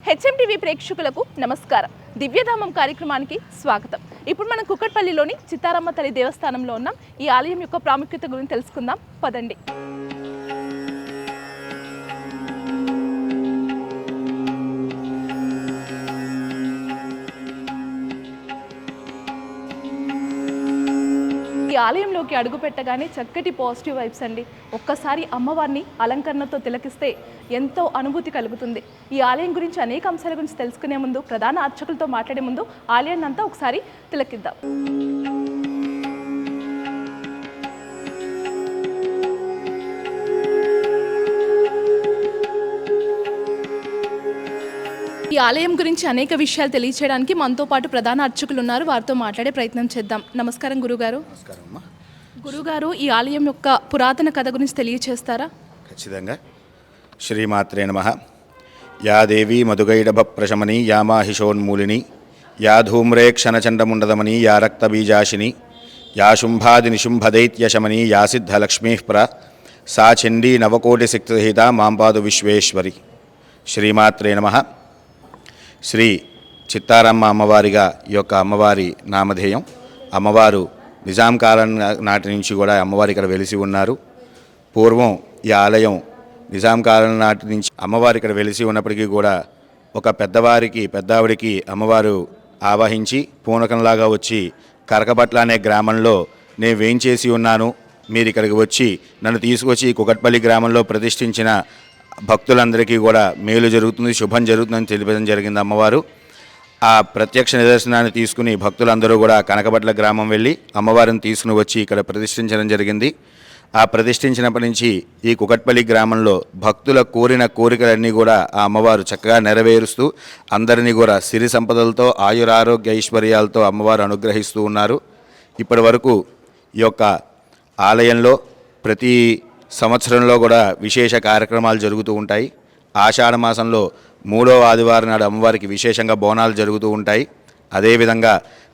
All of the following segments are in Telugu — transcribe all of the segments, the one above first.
హెచ్ఎంటీవీ ప్రేక్షకులకు నమస్కారం. దివ్యధామం కార్యక్రమానికి స్వాగతం. ఇప్పుడు మనం కుక్కట్పల్లిలోని చిత్తారమ్మ తల్లి దేవస్థానంలో ఉన్నాం. ఈ ఆలయం యొక్క ప్రాముఖ్యత గురించి తెలుసుకుందాం, పదండి. ఈ ఆలయంలోకి అడుగు పెట్టగానే చక్కటి పాజిటివ్ వైబ్స్ అండి. ఒక్కసారి అమ్మవారిని అలంకరణతో తిలకిస్తే ఎంతో అనుభూతి కలుగుతుంది. ఈ ఆలయం గురించి అనేక అంశాల గురించి తెలుసుకునే ముందు, ప్రధాన అర్చకులతో మాట్లాడే ముందు ఆలయాన్ని అంతా ఒకసారి తిలకిద్దాం. ఈ ఆలయం గురించి అనేక విషయాలు తెలియచేయడానికి మనతో పాటు ప్రధాన అర్చకులు ఉన్నారు. వారితో మాట్లాడే ప్రయత్నం చేద్దాం. నమస్కారం గురుగారు. గురుగారు, ఈ ఆలయం యొక్క పురాతన కథ గురించి తెలియచేస్తారా? ఖచ్చితంగా. శ్రీమాత్రే నమః. యా దేవీ మధుగైడభ ప్రశమని, యా మాహిషోన్మూలిని, యా ధూమ్రే క్షణచండముండదమని, యా రక్తబీజాశిని, యా శుంభాది నిశుంభదైత్యశమని, యా సిద్ధలక్ష్మీః సా చండీ నవకోటిశక్తిరహిత మాంపాదు విశ్వేశ్వరి. శ్రీమాత్రే నమః. శ్రీ చిత్తారమ్మ అమ్మవారిగా ఈ యొక్క అమ్మవారి నామధేయం. అమ్మవారు నిజాం కాలం నాటి నుంచి కూడా అమ్మవారి ఇక్కడ వెలిసి ఉన్నారు. పూర్వం ఈ ఆలయం నిజాం కాలం నాటి నుంచి అమ్మవారి ఇక్కడ వెలిసి ఉన్నప్పటికీ కూడా ఒక పెద్దావిడికి అమ్మవారు ఆవాహించి పూనకంలాగా వచ్చి కరకబట్ల అనే గ్రామంలో నేను వేయించేసి ఉన్నాను, మీరు ఇక్కడికి వచ్చి నన్ను తీసుకొచ్చి కుకట్పల్లి గ్రామంలో ప్రతిష్ఠించిన భక్తులందరికీ కూడా మేలు జరుగుతుంది, శుభం జరుగుతుందని తెలిపడం జరిగింది. అమ్మవారు ఆ ప్రత్యక్ష నిదర్శనాన్ని తీసుకుని భక్తులందరూ కూడా కనకబట్ల గ్రామం వెళ్ళి అమ్మవారిని తీసుకుని వచ్చి ఇక్కడ ప్రతిష్ఠించడం జరిగింది. ఆ ప్రతిష్ఠించినప్పటి నుంచి ఈ కుకట్పల్లి గ్రామంలో భక్తుల కోరిన కోరికలన్నీ కూడా ఆ అమ్మవారు చక్కగా నెరవేరుస్తూ అందరినీ కూడా సిరి సంపదలతో ఆయురారోగ్య ఐశ్వర్యాలతో అమ్మవారు అనుగ్రహిస్తూ ఉన్నారు. ఇప్పటి వరకు ఈ యొక్క ఆలయంలో ప్రతి సంవత్సరంలో కూడా విశేష కార్యక్రమాలు జరుగుతూ ఉంటాయి. ఆషాఢ మాసంలో 3వ ఆదివారం నాడు అమ్మవారికి విశేషంగా బోనాలు జరుగుతూ ఉంటాయి. అదేవిధంగా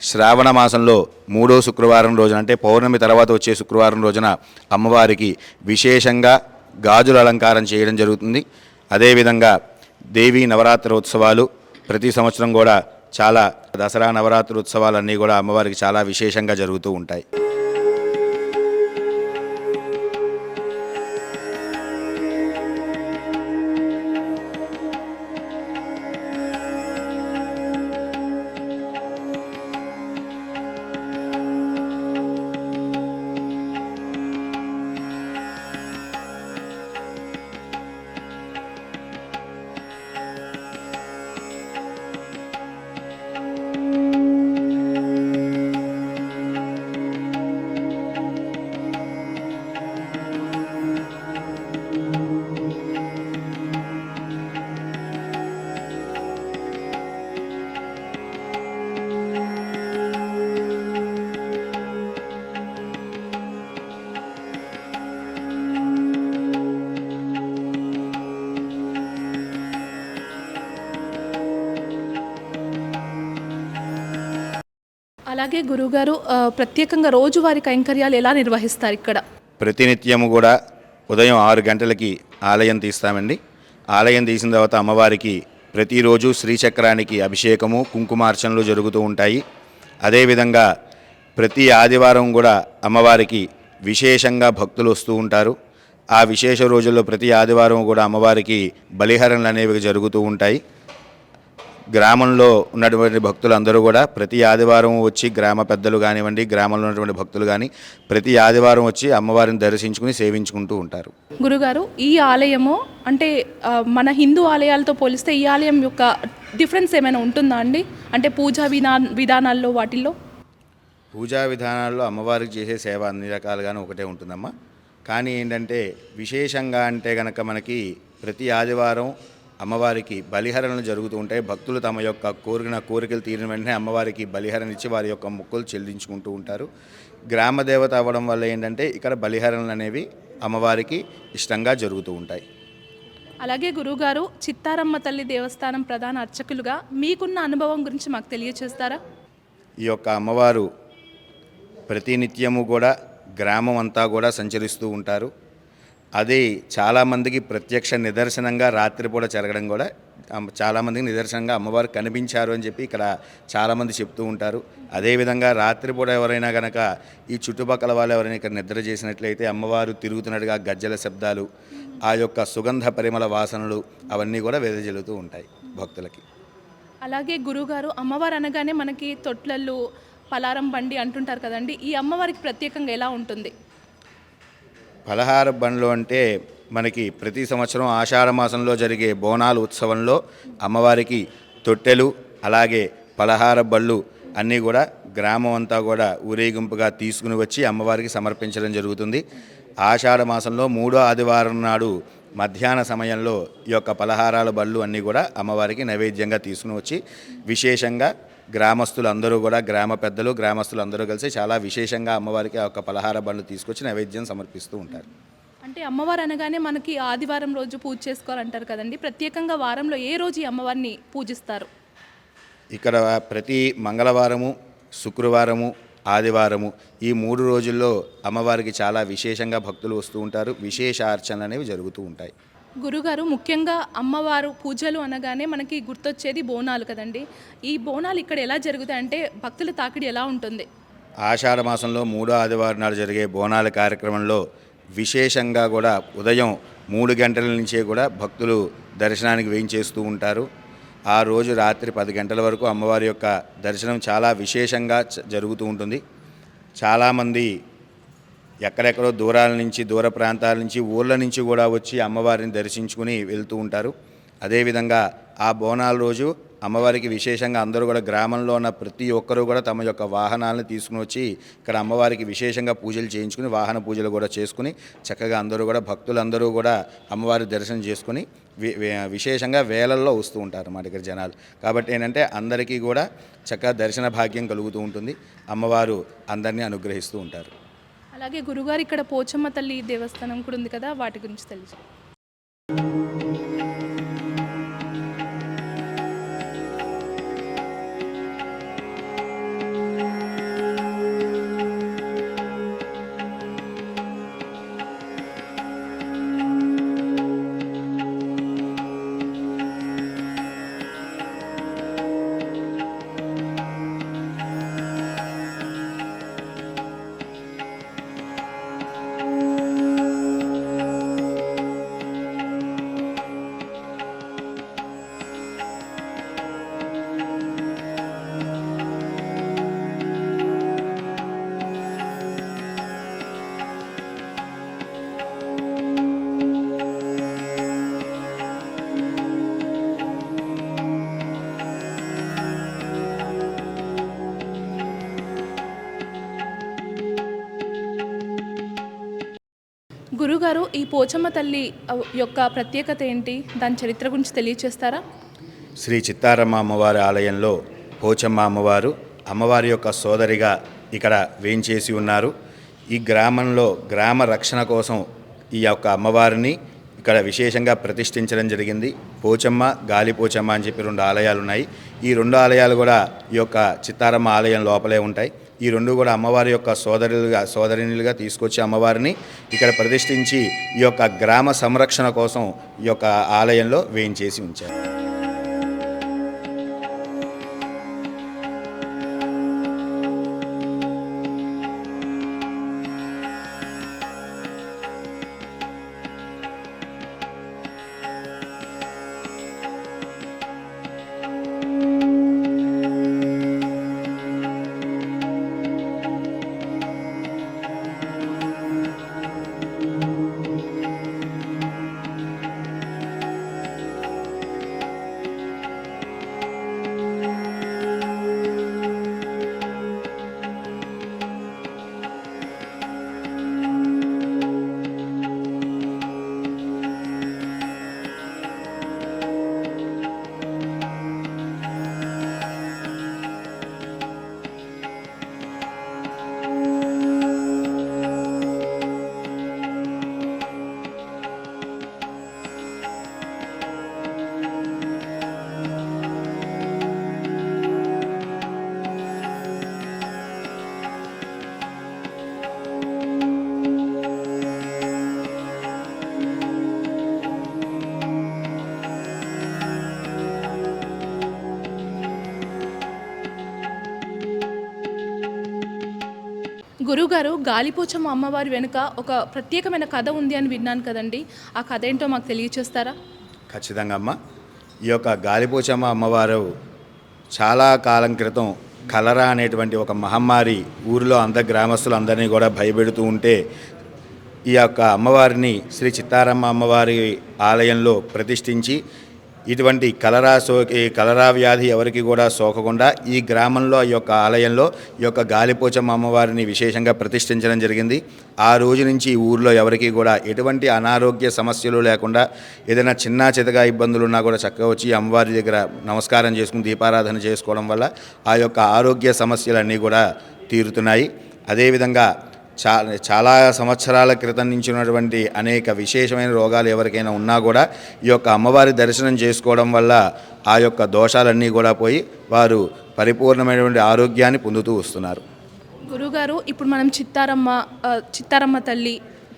శ్రావణ మాసంలో 3వ శుక్రవారం రోజున, అంటే పౌర్ణమి తర్వాత వచ్చే శుక్రవారం రోజున అమ్మవారికి విశేషంగా గాజుల అలంకారం చేయడం జరుగుతుంది. అదేవిధంగా దేవీ నవరాత్రి ఉత్సవాలు ప్రతి సంవత్సరం కూడా చాలా, దసరా నవరాత్రి ఉత్సవాలన్నీ కూడా అమ్మవారికి చాలా విశేషంగా జరుగుతూ ఉంటాయి. అలాగే గురుగారు, ప్రత్యేకంగా రోజువారి కైంకర్యాలు ఎలా నిర్వహిస్తారు ఇక్కడ? ప్రతినిత్యము కూడా ఉదయం 6 గంటలకి ఆలయం తీస్తామండి. ఆలయం తీసిన తర్వాత అమ్మవారికి ప్రతిరోజు శ్రీచక్రానికి అభిషేకము, కుంకుమార్చనలు జరుగుతూ ఉంటాయి. అదేవిధంగా ప్రతి ఆదివారం కూడా అమ్మవారికి విశేషంగా భక్తులు వస్తూ ఉంటారు. ఆ విశేష రోజుల్లో ప్రతి ఆదివారం కూడా అమ్మవారికి బలిహరణలు అనేవి జరుగుతూ ఉంటాయి. గ్రామంలో ఉన్నటువంటి భక్తులు అందరూ కూడా ప్రతి ఆదివారం వచ్చి, గ్రామ పెద్దలు కానివ్వండి, గ్రామంలో ఉన్నటువంటి భక్తులు కానీ ప్రతి ఆదివారం వచ్చి అమ్మవారిని దర్శించుకుని సేవించుకుంటూ ఉంటారు. గురుగారు, ఈ ఆలయము అంటే మన హిందూ ఆలయాలతో పోలిస్తే ఈ ఆలయం యొక్క డిఫరెన్స్ ఏమైనా ఉంటుందా అండి? అంటే పూజా విధానాల్లో వాటిల్లో? పూజా విధానాల్లో అమ్మవారికి చేసే సేవ అన్ని రకాలుగానే ఒకటే ఉంటుందమ్మా. కానీ ఏంటంటే విశేషంగా అంటే కనుక మనకి ప్రతి ఆదివారం అమ్మవారికి బలిహరణలు జరుగుతూ ఉంటాయి. భక్తులు తమ యొక్క కోరికలు తీరిన వెంటనే అమ్మవారికి బలిహరణ ఇచ్చి వారి యొక్క మొక్కులు చెల్లించుకుంటూ ఉంటారు. గ్రామ దేవత అవ్వడం వల్ల ఏంటంటే ఇక్కడ బలిహరణలు అనేవి అమ్మవారికి ఇష్టంగా జరుగుతూ ఉంటాయి. అలాగే గురుగారు, చిత్తారమ్మ తల్లి దేవస్థానం ప్రధాన అర్చకులుగా మీకున్న అనుభవం గురించి మాకు తెలియచేస్తారా? ఈ యొక్క అమ్మవారు ప్రతినిత్యము కూడా గ్రామం అంతా కూడా సంచరిస్తూ ఉంటారు. అది చాలామందికి ప్రత్యక్ష నిదర్శనంగా రాత్రిపూట జరగడం కూడా చాలామందికి నిదర్శనంగా అమ్మవారు కనిపించారు అని చెప్పి ఇక్కడ చాలామంది చెప్తూ ఉంటారు. అదేవిధంగా రాత్రిపూట ఎవరైనా కనుక ఈ చుట్టుపక్కల వాళ్ళు ఎవరైనా ఇక్కడ నిద్ర చేసినట్లయితే అమ్మవారు తిరుగుతున్నట్టుగా గజ్జల శబ్దాలు, ఆ యొక్క సుగంధ పరిమళ వాసనలు అవన్నీ కూడా వెదజల్లుతూ ఉంటాయి భక్తులకి. అలాగే గురుగారు, అమ్మవారు అనగానే మనకి తొట్లళ్ళు, పలారం బండి అంటుంటారు కదండి, ఈ అమ్మవారికి ప్రత్యేకంగా ఎలా ఉంటుంది? పలహార బండ్లు అంటే మనకి ప్రతి సంవత్సరం ఆషాఢ మాసంలో జరిగే బోనాలు ఉత్సవంలో అమ్మవారికి తొట్టెలు అలాగే పలహార బళ్ళు అన్నీ కూడా గ్రామం అంతా కూడా ఊరేగింపుగా తీసుకుని వచ్చి అమ్మవారికి సమర్పించడం జరుగుతుంది. ఆషాఢ మాసంలో 3వ ఆదివారం నాడు మధ్యాహ్న సమయంలో ఈ యొక్క పలహారాల బళ్ళు అన్నీ కూడా అమ్మవారికి నైవేద్యంగా తీసుకుని వచ్చి విశేషంగా గ్రామస్తులందరూ కూడా గ్రామ పెద్దలు గ్రామస్తులందరూ కలిసి చాలా విశేషంగా అమ్మవారికి ఆ యొక్క పలహార బండ్లు తీసుకొచ్చి నైవేద్యం సమర్పిస్తూ ఉంటారు. అంటే అమ్మవారు అనగానే మనకి ఆదివారం రోజు పూజ చేసుకోవాలంటారు కదండి, ప్రత్యేకంగా వారంలో ఏ రోజు ఈ అమ్మవారిని పూజిస్తారు? ఇక్కడ ప్రతి మంగళవారము, శుక్రవారము, ఆదివారము ఈ 3 రోజుల్లో అమ్మవారికి చాలా విశేషంగా భక్తులు వస్తూ ఉంటారు. విశేష అర్చనలు అనేవి జరుగుతూ ఉంటాయి. గురుగారు, ముఖ్యంగా అమ్మవారు పూజలు అనగానే మనకి గుర్తొచ్చేది బోనాలు కదండి. ఈ బోనాలు ఇక్కడ ఎలా జరుగుతాయి, అంటే భక్తుల తాకిడి ఎలా ఉంటుంది? ఆషాఢ మాసంలో 3వ ఆదివారం నాడు జరిగే బోనాల కార్యక్రమంలో విశేషంగా కూడా ఉదయం 3 గంటల నుంచే కూడా భక్తులు దర్శనానికి వేయించేస్తూ ఉంటారు. ఆ రోజు రాత్రి 10 గంటల వరకు అమ్మవారి యొక్క దర్శనం చాలా విశేషంగా జరుగుతూ ఉంటుంది. చాలామంది ఎక్కడెక్కడో దూరాల నుంచి, దూర ప్రాంతాల నుంచి, ఊళ్ళ నుంచి కూడా వచ్చి అమ్మవారిని దర్శించుకుని వెళ్తూ ఉంటారు. అదేవిధంగా ఆ బోనాల రోజు అమ్మవారికి విశేషంగా అందరూ కూడా గ్రామంలో ఉన్న ప్రతి ఒక్కరూ కూడా తమ యొక్క వాహనాలను తీసుకుని వచ్చి ఇక్కడ అమ్మవారికి విశేషంగా పూజలు చేయించుకుని వాహన పూజలు కూడా చేసుకుని చక్కగా అందరూ కూడా భక్తులందరూ కూడా అమ్మవారి దర్శనం చేసుకుని విశేషంగా వేలల్లో వస్తూ ఉంటారు మా దగ్గర జనాలు. కాబట్టి ఏంటంటే అందరికీ కూడా చక్కగా దర్శన భాగ్యం కలుగుతూ ఉంటుంది. అమ్మవారు అందరినీ అనుగ్రహిస్తూ ఉంటారు. అలాగే గురుగారు, ఇక్కడ పోచమ్మ తల్లి దేవస్థానం కూడా ఉంది కదా, వాటి గురించి తెలుసు. గురుగారు, ఈ పోచమ్మ తల్లి యొక్క ప్రత్యేకత ఏంటి, దాని చరిత్ర గురించి తెలియచేస్తారా? శ్రీ చిత్తారమ్మ అమ్మవారి ఆలయంలో పోచమ్మ అమ్మవారు అమ్మవారి యొక్క సోదరిగా ఇక్కడ వేంచేసి ఉన్నారు. ఈ గ్రామంలో గ్రామ రక్షణ కోసం ఈ యొక్క అమ్మవారిని ఇక్కడ విశేషంగా ప్రతిష్ఠించడం జరిగింది. పోచమ్మ, గాలిపోచమ్మ అని చెప్పి 2 ఆలయాలు ఉన్నాయి. ఈ 2 ఆలయాలు కూడా ఈ యొక్క చిత్తారమ్మ ఆలయం లోపలే ఉంటాయి. ఈ 2 కూడా అమ్మవారి యొక్క సోదరినిలుగా తీసుకొచ్చి అమ్మవారిని ఇక్కడ ప్రతిష్ఠించి ఈ యొక్క గ్రామ సంరక్షణ కోసం ఈ యొక్క ఆలయంలో వేయించేసి ఉంచారు. గురువుగారు, గాలిపోచమ్మ అమ్మవారి వెనుక ఒక ప్రత్యేకమైన కథ ఉంది అని విన్నాను కదండి. ఆ కథ ఏంటో మాకు తెలియచేస్తారా? ఖచ్చితంగా అమ్మ. ఈ యొక్క గాలిపోచమ్మ అమ్మవారు చాలా కాలం క్రితం కలరా అనేటువంటి ఒక మహమ్మారి ఊరిలో గ్రామస్తులందరినీ కూడా భయపెడుతూ ఉంటే ఈ యొక్క అమ్మవారిని శ్రీ చిత్తారమ్మ అమ్మవారి ఆలయంలో ప్రతిష్ఠించి ఇటువంటి కలరా వ్యాధి ఎవరికి కూడా సోకకుండా ఈ గ్రామంలో ఈ యొక్క ఆలయంలో ఈ యొక్క గాలిపోచమ్మ అమ్మవారిని విశేషంగా ప్రతిష్ఠించడం జరిగింది. ఆ రోజు నుంచి ఈ ఊరిలో ఎవరికి కూడా ఎటువంటి అనారోగ్య సమస్యలు లేకుండా ఏదైనా చిన్న చితగా ఇబ్బందులు ఉన్నా కూడా చక్కగా వచ్చి అమ్మవారి దగ్గర నమస్కారం చేసుకుని దీపారాధన చేసుకోవడం వల్ల ఆ యొక్క ఆరోగ్య సమస్యలన్నీ కూడా తీరుతున్నాయి. అదేవిధంగా చాలా సంవత్సరాల క్రితం నుంచి ఉన్నటువంటి అనేక విశేషమైన రోగాలు ఎవరికైనా ఉన్నా కూడా ఈ యొక్క అమ్మవారి దర్శనం చేసుకోవడం వల్ల ఆ యొక్క దోషాలన్నీ కూడా పోయి వారు పరిపూర్ణమైనటువంటి ఆరోగ్యాన్ని పొందుతూ వస్తున్నారు. గురువుగారు, ఇప్పుడు మనం చిత్తారమ్మ తల్లి,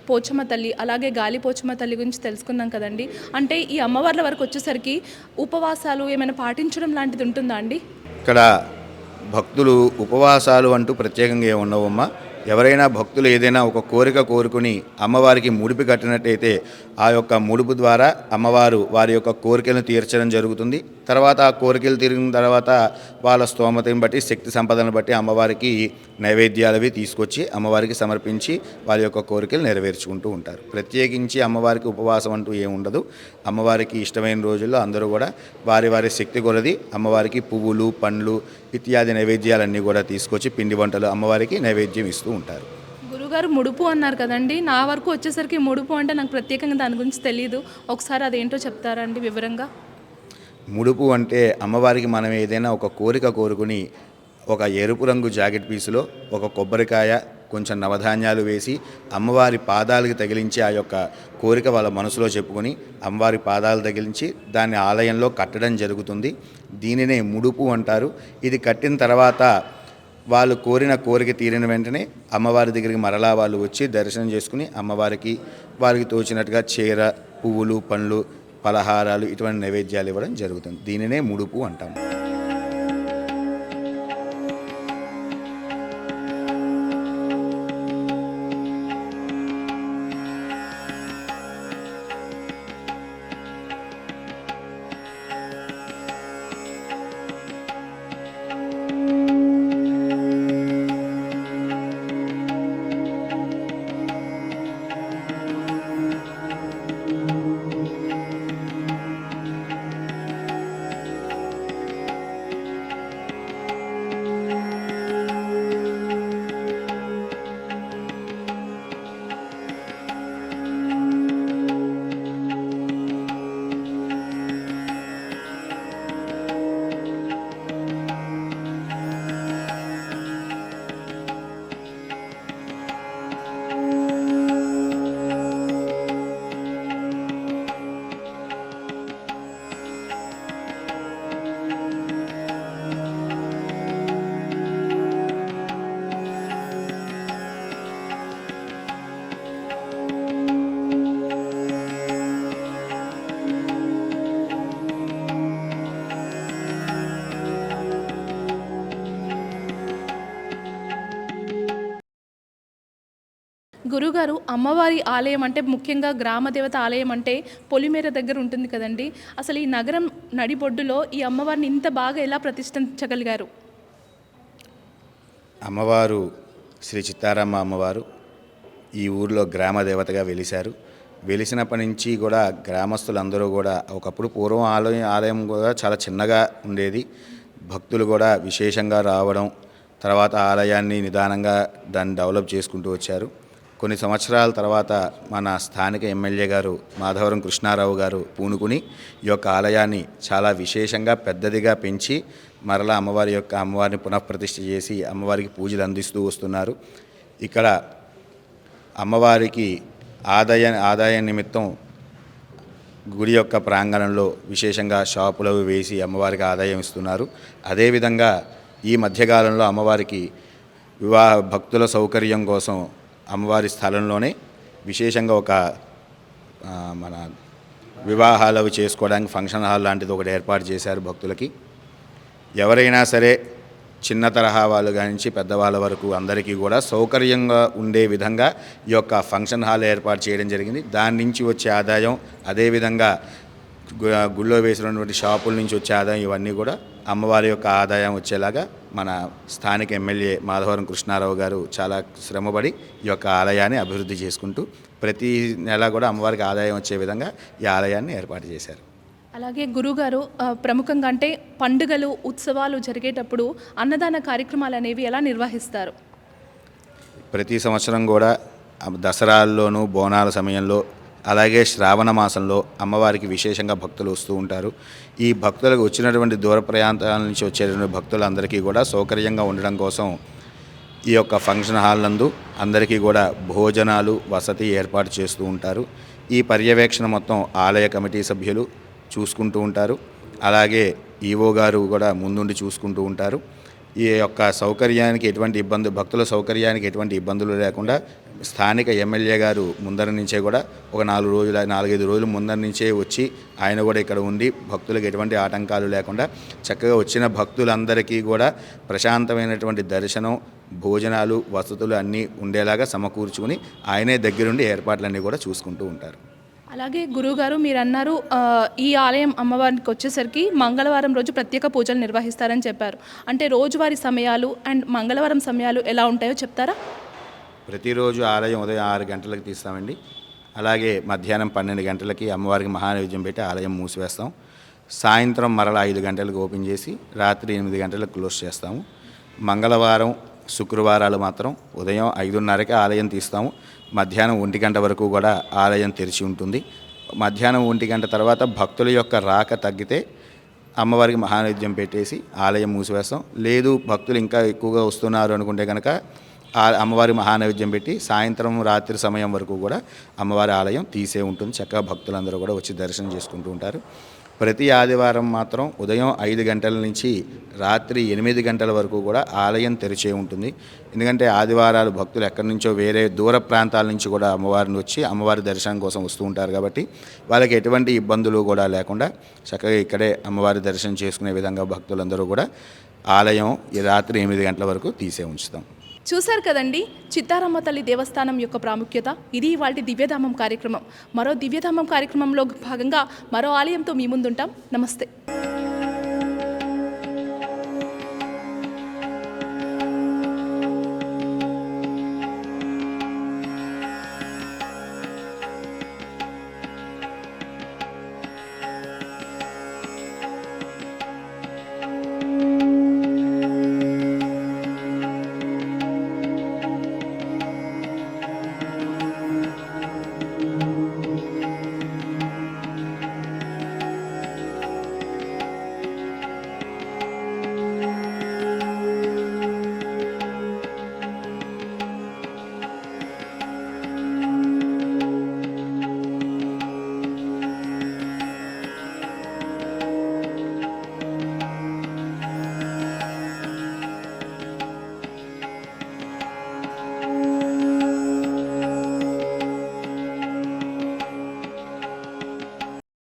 పోచమ్మ తల్లి, అలాగే గాలి పోచమ్మ తల్లి గురించి తెలుసుకున్నాం కదండి. అంటే ఈ అమ్మవార్ల వరకు వచ్చేసరికి ఉపవాసాలు ఏమైనా పాటించడం లాంటిది ఉంటుందా అండి? ఇక్కడ భక్తులు ఉపవాసాలు అంటూ ప్రత్యేకంగా ఏముండవమ్మా. ఎవరైనా భక్తులు ఏదైనా ఒక కోరిక కోరుకుని అమ్మవారికి ముడిపి కట్టినట్టయితే ఆ యొక్క ముడుపు ద్వారా అమ్మవారు వారి యొక్క కోరికలను తీర్చడం జరుగుతుంది. తర్వాత ఆ కోరికలు తీరిన తర్వాత వాళ్ళ స్తోమతని బట్టి, శక్తి సంపదను బట్టి అమ్మవారికి నైవేద్యాలవి తీసుకొచ్చి అమ్మవారికి సమర్పించి వారి యొక్క కోరికలు నెరవేర్చుకుంటూ ఉంటారు. ప్రత్యేకించి అమ్మవారికి ఉపవాసం అంటూ ఏముండదు. అమ్మవారికి ఇష్టమైన రోజుల్లో అందరూ కూడా వారి వారి శక్తి కొలది అమ్మవారికి పువ్వులు, పండ్లు ఇత్యాది నైవేద్యాలన్నీ కూడా తీసుకొచ్చి పిండి వంటలు అమ్మవారికి నైవేద్యం ఇస్తూ ఉంటారు. గురుగారు, ముడుపు అన్నారు కదండి. నా వరకు వచ్చేసరికి ముడుపు అంటే నాకు ప్రత్యేకంగా దాని గురించి తెలియదు. ఒకసారి అదేంటో చెప్తారా అండి వివరంగా? ముడుపు అంటే అమ్మవారికి మనం ఏదైనా ఒక కోరిక కోరుకుని ఒక ఎరుపు రంగు జాకెట్ పీసులో ఒక కొబ్బరికాయ, కొంచెం నవధాన్యాలు వేసి అమ్మవారి పాదాలకు తగిలించి ఆ యొక్క కోరిక వాళ్ళ మనసులో చెప్పుకొని అమ్మవారి పాదాలు తగిలించి దాన్ని ఆలయంలో కట్టడం జరుగుతుంది. దీనినే ముడుపు అంటారు. ఇది కట్టిన తర్వాత వాళ్ళు కోరిన కోరిక తీరిన వెంటనే అమ్మవారి దగ్గరికి మరలా వాళ్ళు వచ్చి దర్శనం చేసుకుని అమ్మవారికి వారికి తోచినట్టుగా చీర, పువ్వులు, పండ్లు, పలహారాలు ఇటువంటి నైవేద్యాలు ఇవ్వడం జరుగుతుంది. దీనినే ముడుపు అంటాం. గురుగారు, అమ్మవారి ఆలయం అంటే ముఖ్యంగా గ్రామదేవత ఆలయం అంటే పొలిమేర దగ్గర ఉంటుంది కదండి. అసలు ఈ నగరం నడిబొడ్డులో ఈ అమ్మవారిని ఇంత బాగా ఎలా ప్రతిష్ఠించగలిగారు? అమ్మవారు శ్రీ చిత్తారమ్మ అమ్మవారు ఈ ఊరిలో గ్రామ దేవతగా వెలిశారు. వెలిసినప్పటి నుంచి కూడా గ్రామస్తులందరూ కూడా ఒకప్పుడు పూర్వం ఆలయం కూడా చాలా చిన్నగా ఉండేది. భక్తులు కూడా విశేషంగా రావడం, తర్వాత ఆలయాన్ని నిదానంగా దాన్ని డెవలప్ చేసుకుంటూ వచ్చారు. కొన్ని సంవత్సరాల తర్వాత మన స్థానిక ఎమ్మెల్యే గారు మాధవరం కృష్ణారావు గారు పూనుకుని ఈ యొక్క ఆలయాన్ని చాలా విశేషంగా పెద్దదిగా పెంచి మరలా అమ్మవారిని పునఃప్రతిష్ఠ చేసి అమ్మవారికి పూజలు అందిస్తూ వస్తున్నారు. ఇక్కడ అమ్మవారికి ఆదాయ నిమిత్తం గుడి యొక్క ప్రాంగణంలో విశేషంగా షాపులు వేసి అమ్మవారికి ఆదాయం ఇస్తున్నారు. అదేవిధంగా ఈ మధ్యకాలంలో అమ్మవారికి భక్తుల సౌకర్యం కోసం అమ్మవారి స్థలంలోనే విశేషంగా ఒక మన వివాహాలు చేసుకోవడానికి ఫంక్షన్ హాల్ లాంటిది ఒకటి ఏర్పాటు చేశారు భక్తులకి. ఎవరైనా సరే చిన్న తరహా వాళ్ళు నుంచి పెద్దవాళ్ళ వరకు అందరికీ కూడా సౌకర్యంగా ఉండే విధంగా ఈ యొక్క ఫంక్షన్ హాల్ ఏర్పాటు చేయడం జరిగింది. దాని నుంచి వచ్చే ఆదాయం, అదేవిధంగా గుళ్ళో వేసినటువంటి షాపుల నుంచి వచ్చే ఆదాయం, ఇవన్నీ కూడా అమ్మవారి యొక్క ఆదాయం వచ్చేలాగా మన స్థానిక ఎమ్మెల్యే మాధవరం కృష్ణారావు గారు చాలా శ్రమపడి ఈ యొక్క ఆలయాన్ని అభివృద్ధి చేసుకుంటూ ప్రతి నెల కూడా అమ్మవారికి ఆదాయం వచ్చే విధంగా ఈ ఆలయాన్ని ఏర్పాటు చేశారు. అలాగే గురుగారు ప్రముఖంగా అంటే పండుగలు ఉత్సవాలు జరిగేటప్పుడు అన్నదాన కార్యక్రమాలు అనేవి ఎలా నిర్వహిస్తారు? ప్రతి సంవత్సరం కూడా దసరాల్లోనూ బోనాల సమయంలో అలాగే శ్రావణ మాసంలో అమ్మవారికి విశేషంగా భక్తులు వస్తూ ఉంటారు. ఈ భక్తులకు వచ్చినటువంటి దూర ప్రాంతాల నుంచి వచ్చేటువంటి భక్తులందరికీ కూడా సౌకర్యంగా ఉండడం కోసం ఈ యొక్క ఫంక్షన్ హాల్ నందు అందరికీ కూడా భోజనాలు వసతి ఏర్పాటు చేస్తూ ఉంటారు. ఈ పర్యవేక్షణ మొత్తం ఆలయ కమిటీ సభ్యులు చూసుకుంటూ ఉంటారు. అలాగే ఈవో గారు కూడా ముందుండి చూసుకుంటూ ఉంటారు. ఈ యొక్క సౌకర్యానికి ఎటువంటి భక్తుల సౌకర్యానికి ఎటువంటి ఇబ్బందులు లేకుండా స్థానిక ఎమ్మెల్యే గారు ముందర నుంచే కూడా ఒక 4-5 రోజులు ముందర నుంచే వచ్చి ఆయన కూడా ఇక్కడ ఉండి భక్తులకు ఎటువంటి ఆటంకాలు లేకుండా చక్కగా వచ్చిన భక్తులందరికీ కూడా ప్రశాంతమైనటువంటి దర్శనం, భోజనాలు, వసతులు అన్నీ ఉండేలాగా సమకూర్చుకుని ఆయనే దగ్గరుండి ఏర్పాట్లన్నీ కూడా చూసుకుంటూ ఉంటారు. అలాగే గురువుగారు మీరు అన్నారు ఈ ఆలయం అమ్మవారికి వచ్చేసరికి మంగళవారం రోజు ప్రత్యేక పూజలు నిర్వహిస్తారని చెప్పారు. అంటే రోజువారీ సమయాలు అండ్ మంగళవారం సమయాలు ఎలా ఉంటాయో చెప్తారా? ప్రతిరోజు ఆలయం ఉదయం 6 గంటలకు తీస్తామండి. అలాగే మధ్యాహ్నం 12 గంటలకి అమ్మవారికి మహానైవేద్యం పెట్టి ఆలయం మూసివేస్తాం. సాయంత్రం మరలా 5 గంటలకు ఓపెన్ చేసి రాత్రి 8 గంటలకు క్లోజ్ చేస్తాము. మంగళవారం, శుక్రవారాలు మాత్రం ఉదయం 5:30కి ఆలయం తీస్తాము. మధ్యాహ్నం 1 గంట వరకు కూడా ఆలయం తెరిచి ఉంటుంది. మధ్యాహ్నం 1 గంట తర్వాత భక్తుల యొక్క రాక తగ్గితే అమ్మవారికి మహానైవేద్యం పెట్టేసి ఆలయం మూసివేస్తాం. లేదు భక్తులు ఇంకా ఎక్కువగా వస్తున్నారు అనుకుంటే కనుక అమ్మవారి మహానైవేద్యం పెట్టి సాయంత్రం రాత్రి సమయం వరకు కూడా అమ్మవారి ఆలయం తీసే ఉంటుంది. చక్కగా భక్తులందరూ కూడా వచ్చి దర్శనం చేసుకుంటూ ఉంటారు. ప్రతి ఆదివారం మాత్రం ఉదయం 5 గంటల నుంచి రాత్రి 8 గంటల వరకు కూడా ఆలయం తెరిచే ఉంటుంది. ఎందుకంటే ఆదివారాలు భక్తులు ఎక్కడి నుంచో వేరే దూర ప్రాంతాల నుంచి కూడా అమ్మవారిని వచ్చి అమ్మవారి దర్శనం కోసం వస్తూ ఉంటారు. కాబట్టి వాళ్ళకి ఎటువంటి ఇబ్బందులు కూడా లేకుండా చక్కగా ఇక్కడే అమ్మవారి దర్శనం చేసుకునే విధంగా భక్తులందరూ కూడా ఆలయం రాత్రి 8 గంటల వరకు తీసే ఉంచుతాం. చూశారు కదండి చిత్తారమ్మ తల్లి దేవస్థానం యొక్క ప్రాముఖ్యత. ఇది ఇవాల్టి దివ్యధామం కార్యక్రమం. మరో దివ్యధామం కార్యక్రమంలో భాగంగా మరో ఆలయంతో మీ ముందుంటాం. నమస్తే.